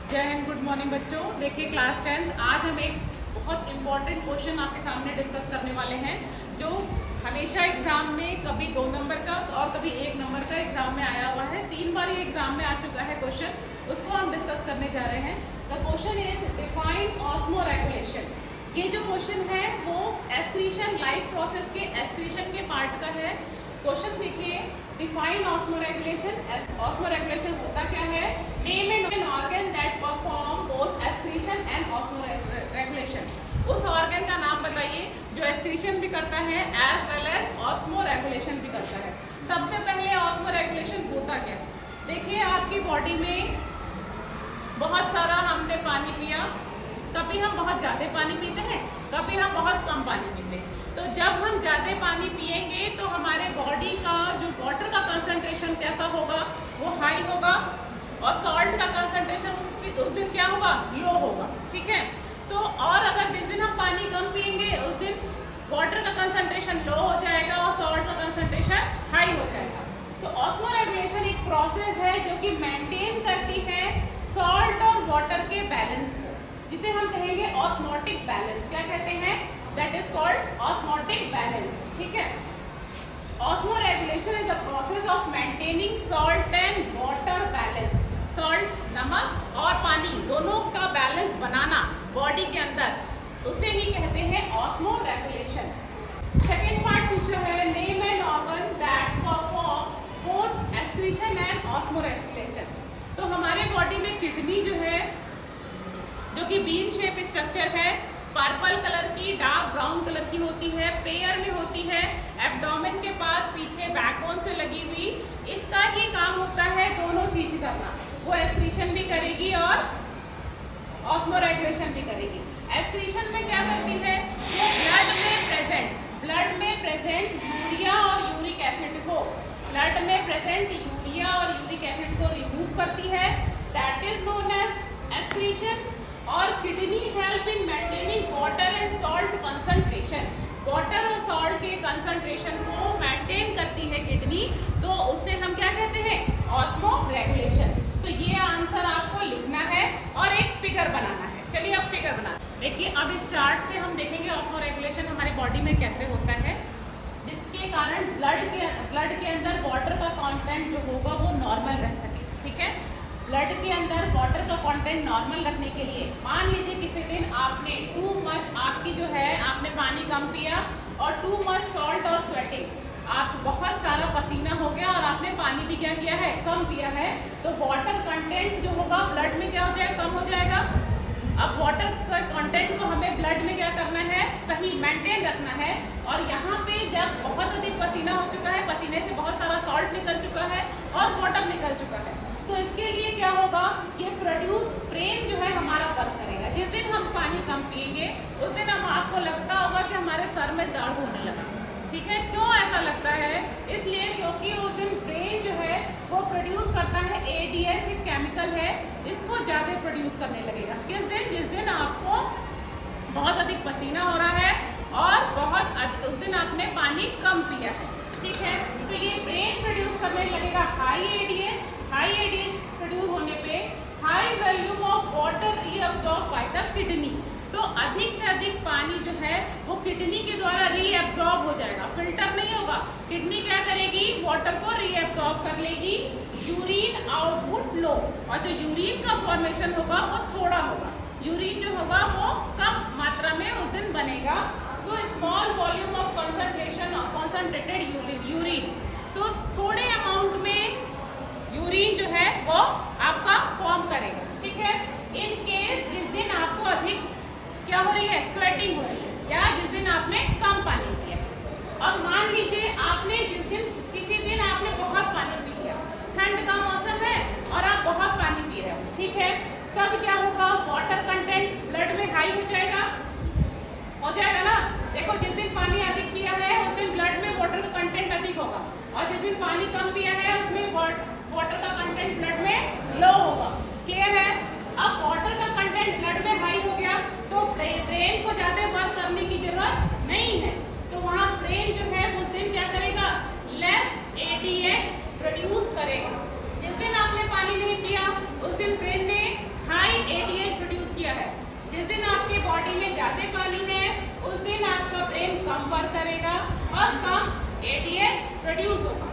जय Hind, good morning बच्चों। देखिए क्लास 10 आज हम एक बहुत इम्पॉर्टेंट क्वेश्चन आपके सामने डिस्कस करने वाले हैं जो हमेशा एग्जाम में कभी 2 नंबर का और कभी 1 नंबर का एग्जाम में आया हुआ है। 3 बार ये एग्जाम में आ चुका है क्वेश्चन, उसको हम डिस्कस करने जा रहे हैं। The question is define osmoregulation. ये जो क्वेश्चन है वो एक्सक्रीशन लाइफ प्रोसेस के एक्सक्रीशन के पार्ट का है। क्वेश्चन देखिए, डिफाइन ऑस्मोरेगुलेशन। ऑस्मोरेगुलेशन होता क्या है? Name an organ that perform both excretion and osmoregulation. उस ऑर्गन का नाम बताइए जो एक्सक्रीशन भी करता है एज वेल एज ऑस्मोरेगुलेशन भी करता है। सबसे पहले ऑस्मोरेगुलेशन होता क्या? देखिए आपकी बॉडी में बहुत सारा हमने पानी पिया, कभी हम बहुत ज़्यादा पानी पीते हैं, कभी हम बहुत कम पानी पीते हैं। तो जब हम ज़्यादा पानी पिएंगे तो हमारे बॉडी का जो वाटर का कंसंट्रेशन कैसा होगा? वो हाई होगा, और सॉल्ट का कंसंट्रेशन उस दिन क्या होगा? लो होगा। ठीक है। तो और अगर जिस दिन हम पानी कम पिएंगे उस दिन वाटर का कंसंट्रेशन लो हो जाएगा और सॉल्ट का कंसंट्रेशन हाई हो जाएगा। तो ऑस्मोरेगुलेशन एक प्रोसेस है जो कि मेंटेन करती है सॉल्ट और वाटर के बैलेंस को, जिसे हम कहेंगे ऑस्मोटिक बैलेंस। क्या कहते हैं? That is called osmotic balance. ठीक है। Osmoregulation is the process of maintaining salt and water balance. Salt, नमक और पानी दोनों का बैलेंस बनाना बॉडी के अंदर, उसे ही कहते हैं ऑस्मोरेगुलेशन। सेकेंड पार्ट पूछा है, name an organ that perform both excretion and osmoregulation. तो हमारे बॉडी में किडनी जो है, जो कि बीन शेप स्ट्रक्चर है, पर्पल कलर की, डार्क ब्राउन कलर की होती है, पेयर में होती है, एब्डोमेन के पास पीछे बैकबोन से लगी हुई। इसका ही काम होता है दोनों चीज करना। वो एक्सक्रीशन भी करेगी और ऑस्मोरेगुलेशन भी करेगी। एक्सक्रीशन में क्या करती है? वो ब्लड में प्रेजेंट यूरिया और यूरिक एसिड को, ब्लड में प्रेजेंट यूरिया और यूरिक एसिड को रिमूव करती है। That is known as excretion. और kidney help in maintaining water and salt concentration. Water और सॉल्ट के कंसंट्रेशन को मेंटेन करती है किडनी, तो उससे हम क्या कहते हैं? ऑस्मोरेगुलेशन। तो ये आंसर आपको लिखना है और एक फिगर बनाना है। चलिए अब फिगर बना देखिए। अब इस चार्ट से हम देखेंगे ऑस्मोरेगुलेशन हमारी बॉडी में कैसे होता है, जिसके कारण ब्लड के अंदर वाटर का कंटेंट जो होगा वो नॉर्मल रह सके। ठीक है। ब्लड के अंदर वाटर का कंटेंट नॉर्मल रखने के लिए, मान लीजिए किसी दिन आपने टू मच, आपकी जो है आपने पानी कम पिया और टू मच सॉल्ट और स्वेटिंग, आप बहुत सारा पसीना हो गया और आपने पानी भी क्या किया है? कम पिया है। तो वाटर कंटेंट जो होगा ब्लड में क्या हो जाएगा? कम हो जाएगा। अब वाटर का कंटेंट को हमें ब्लड में क्या करना है? सही मेंटेन रखना है। और यहाँ पे जब बहुत अधिक पसीना हो चुका है, पसीने से बहुत सारा सॉल्ट निकल चुका है और वाटर निकल चुका है, तो इसके लिए क्या होगा? ये प्रोड्यूस ब्रेन जो है हमारा वर्क करेगा। जिस दिन हम पानी कम पिएंगे उस दिन हम आपको लगता होगा कि हमारे सर में दर्द होने लगा। ठीक है। क्यों ऐसा लगता है? इसलिए क्योंकि उस दिन ब्रेन जो है वो प्रोड्यूस करता है ADH, एक केमिकल है, इसको ज़्यादा प्रोड्यूस करने लगेगा। किस दिन? जिस दिन आपको बहुत अधिक पसीना हो रहा है और उस दिन आपने पानी कम पिया है। ठीक है। तो ये ब्रेन प्रोड्यूस करने लगेगा हाई ADH प्रोड्यूस होने पे high volume of water reabsorb by the kidney. तो अधिक से अधिक पानी जो है वो किडनी के द्वारा रीअब्सॉर्ब हो जाएगा, फिल्टर नहीं होगा। किडनी क्या करेगी? वाटर को रीअब्सॉर्ब कर लेगी। यूरिन आउटपुट लो, और जो यूरिन का फॉर्मेशन होगा वो थोड़ा होगा। यूरिन जो होगा वो कम मात्रा में उस दिन बनेगा। तो स्मॉल वॉल्यूम ऑफ कंसंट्रेशन और कॉन्सेंट्रेटेड यूरिन, तो थोड़े अमाउंट में यूरिन जो है वो आपका फॉर्म करेगा। ठीक है। इन केस जिस दिन आपको अधिक क्या हो रही है? स्वेटिंग हो रही है, या जिस दिन आपने कम पानी पिया। और मान लीजिए आपने किसी दिन आपने बहुत पानी पी लिया, ठंड का मौसम है और आप बहुत पानी पी रहे हो। ठीक है। तब क्या होगा? वाटर कंटेंट ब्लड में हाई हो जाएगा ना। देखो, जिस दिन पानी अधिक पिया है उस दिन ब्लड में वाटर का कंटेंट अधिक होगा, और जिस दिन पानी कम पिया है उसमें वाटर का कंटेंट ब्लड में लो होगा। क्लियर है? अब वाटर का कंटेंट ब्लड में हाई हो गया तो ब्रेन को ज्यादा वर्क करने की जरूरत नहीं है। तो वहाँ ब्रेन जो है उस दिन क्या करेगा? लेस ADH प्रोड्यूस करेगा। जिस दिन आपने पानी नहीं पिया उस दिन ब्रेन ने हाई प्रोड्यूस होगा।